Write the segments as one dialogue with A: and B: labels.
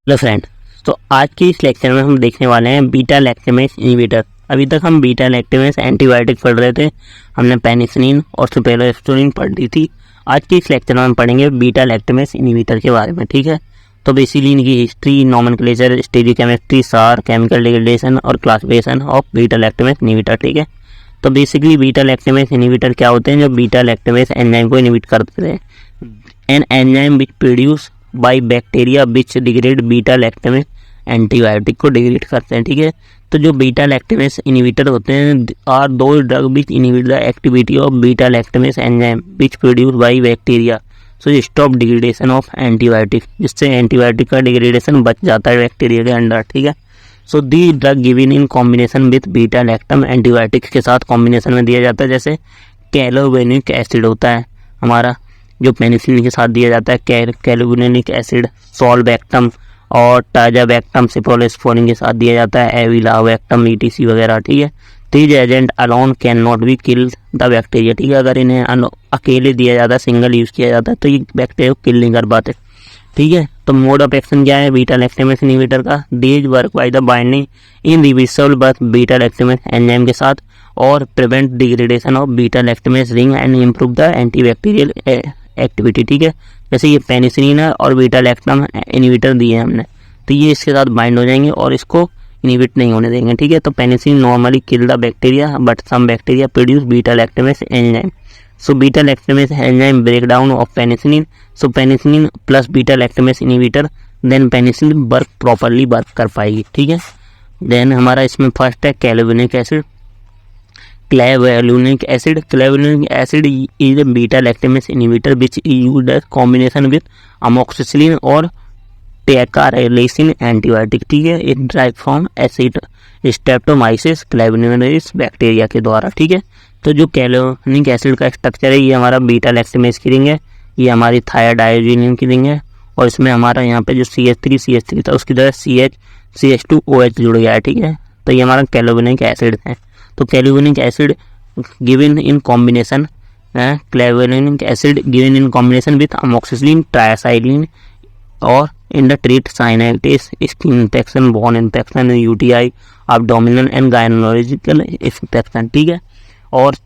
A: Hello friend. तो आज की इस लेक्चर में हम देखने वाले हैं बीटा लैक्टेमेस इनहिबिटर। अभी तक हम बीटा लैक्टेमेस एंटीबायोटिक पढ़ रहे थे, हमने पेनिसिलिन और सुपेरोएस्टोनिन पढ़ ली थी। आज की इस लेक्चर में हम पढ़ेंगे बीटा लैक्टेमेस इनहिबिटर के बारे में। ठीक है, तो बेसिकली इनकी हिस्ट्री, नॉमेनक्लेचर, स्टेरियोकेमिस्ट्री, सार, केमिकल डिग्रेडेशन और classification of beta lactamase inhibitor. ठीक है, तो बेसिकली बीटा लैक्टेमेस इनहिबिटर क्या होते हैं? जो बीटा लैक्टेमेस एंजाइम को इनहिबिट करते हैं। An enzyme which produce by bacteria which degrade beta lactamase antibiotic को डिग्रेड करते हैं। ठीक है, तो जो बीटा लैक्टेमेस इनहिबिटर होते हैं are those drug which inhibit the activity of beta lactamase enzyme which produce by bacteria so stop degradation of antibiotic, जिससे एंटीबायोटिक का डिग्रेडेशन बच जाता है बैक्टीरिया के अंदर। ठीक है, so the drug given in combination with beta lactam antibiotics के साथ कॉम्बिनेशन में दिया जाता है। जैसे कैलोवेनिक एसिड होता है हमारा, जो पेनिसिलिन के साथ दिया जाता है, कैलोवेनिक एसिड, सॉल्वेक्टम और टाजावेक्टम, सिप्रोलिस्फोनिन के साथ दिया जाता है, एविलावेक्टम, ईटीसी वगैरह। ठीक है, these agent alone can not be kill the bacteria. ठीक है, अगर इन्हें अकेले दिया जाता है, सिंगल यूज़ किया जाता है, तो ये बैक्टीरिया को किल नहीं कर पाते। ठीक है, तो मोड ऑफ एक्शन क्या है बीटा लैक्टेमेस इनहिबिटर का? These work by the binding irreversible birth beta lactamase enzyme के साथ और prevent degradation of beta lactamase ring and improve the antibacterial activity. ठीक है, जैसे ये पेनिसिलिन है और बीटा लैक्टम इनहिबिटर दिए हैं हमने, तो ये इसके साथ बाइंड हो जाएंगे और इसको इनहिबिट नहीं होने देंगे। ठीक है, तो penicillin normally kill the bacteria but some bacteria produce beta lactamase enzyme. So beta lactamase enzyme break down of penicillin, so penicillin plus beta lactamase inhibitor, then penicillin work properly work कर पाएगी। ठीक है, then हमारा इसमें first है clavulanic acid. Clavulanic acid is a beta lactamase inhibitor which is used as combination with amoxicillin और टेकारेलिसिन antibiotic. ठीक है, it drive from acid streptomyces clavuligerus bacteria के द्वारा। ठीक है, तो जो कैलोवेनिक एसिड का स्ट्रक्चर है, ये हमारा बीटा लैक्टेमेस की रिंग है, ये हमारी थायोडाइजिन की रिंग है, और इसमें हमारा यहाँ पे जो CH3 था उसकी जगह CH2OH जुड़ गया है। ठीक है, तो ये हमारा कैलोवेनिक एसिड है। तो clavulanic acid given in combination, clavulanic acid given in combination with amoxicillin, ticarcillin और in the treat sinusitis, skin infection, bone infection, UTI, abdominal and gynaecological infection. ठीक है, और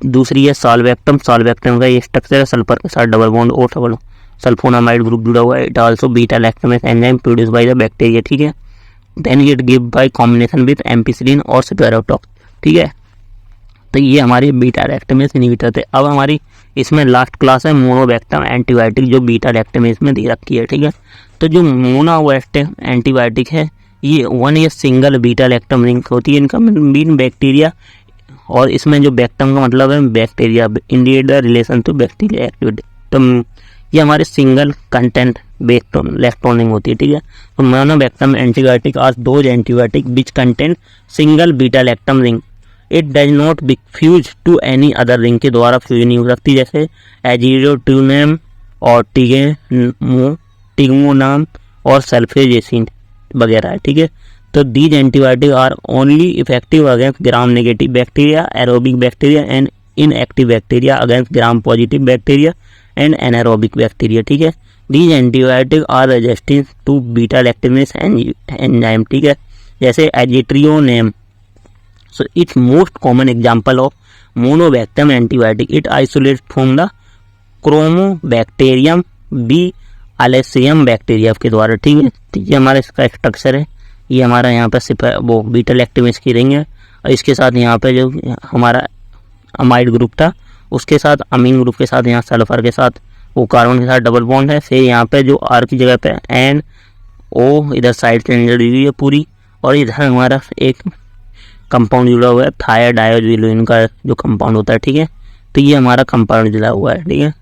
A: दूसरी है सॉल्वेक्टम। सॉल्वेक्टम का ये स्ट्रक्चर है, सल्फर के साथ डबल बॉन्ड और डबल सल्फोनामाइड ग्रुप जुड़ा हुआ है। It also beta lactamase enzyme produce by the bacteria. ठीक है, then it give by combination with ampicillin और स्पेरोटॉक्स। ठीक है, तो ये हमारी बीटा लैक्टेमेस इनहिबिटर थे। अब हमारी इसमें लास्ट क्लास है मोनोवेक्टम एंटीबायोटिक, जो बीटा लैक्टेमेस में दे रखी है। ठीक है, तो जो मोनोवेक्टम एंटीबायोटिक है, ये सिंगल बीटा लैक्टम रिंग होती है, इनका मीन बैक्टीरिया, और इसमें जो बैक्टम का मतलब है bacteria, indicate the relation to bacteria activity. तो ये हमारे सिंगल कंटेंट लैक्टोन रिंग होती है। ठीक है, तो monobactam antibiotic are those antibiotic which content single beta lactam ring. It does not be fuse to any other ring, के द्वारा फ्यूज नहीं हो सकती, जैसे एजिडोट्यूनेम और टिग्मोनाम और सल्फेजेसिन वगैरह। ठीक है, तो these antibiotic are only effective against gram negative bacteria, aerobic bacteria and inactive bacteria against gram positive bacteria and anaerobic bacteria. ठीक है, these antibiotic are resistant to beta lactamase enzyme. ठीक है, जैसे aztreonam, so it's most common example of monovectum antibiotic. It isolates from the Chromobacterium b alesium bacteria के द्वारा। ठीक है, तो ये हमारा इसका स्ट्रक्चर है, ये हमारा यहाँ पर वो बीटा लैक्टेमेस की रिंग है, और इसके साथ यहाँ पे जो हमारा अमाइड ग्रुप था उसके साथ अमीन ग्रुप के साथ यहाँ सल्फर के साथ वो कार्बन के साथ डबल बॉन्ड है। फिर यहाँ पे जो R की जगह पे NO इधर साइड से जुड़ी हुई है पूरी, और इधर हमारा एक कंपाउंड जुड़ा हुआ है थायोडाइजिन का जो कंपाउंड होता है। ठीक है, तो ये हमारा कंपाउंड जुड़ा हुआ है। ठीक है,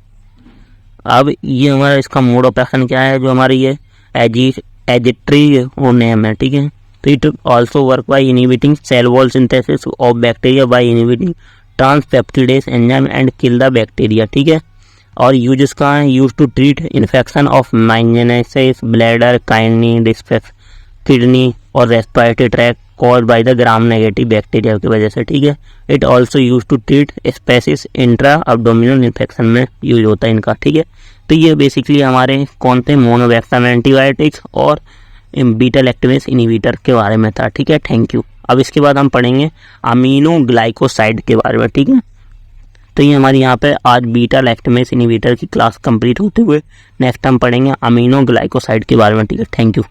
A: अब ये हमारा इसका मोड ऑफ एक्शन क्या है? जो हमारी ये एजिट्रियोनेम है। ठीक है, तो it also work by inhibiting cell wall synthesis of bacteria by inhibiting transpeptidase enzyme and kill the bacteria. ठीक है, और यूज इसका है use to treat infection of meningitis, bladder, kidney और respiratory tract called by the gram negative bacteria की वजह से। ठीक है, it also use to treat sepsis intra abdominal infection में यूज होता है इनका। ठीक है, तो ये बेसिकली हमारे कौन थे मोनोवेक्टम एंटीबायोटिक्स और बीटा लैक्टेमेस इनहिबिटर के बारे में था। ठीक है, थैंक यू। अब इसके बाद हम पढ़ेंगे अमीनो ग्लाइकोसाइड के बारे में। ठीक है, तो ये हमारी यहाँ पे आज बीटा लैक्टेमेस इनहिबिटर की क्लास कंप्लीट होते हुए नेक्स्ट हम पढ़ेंगे अमीनो ग्लाइकोसाइड के बारे में। ठीक है, थैंक यू।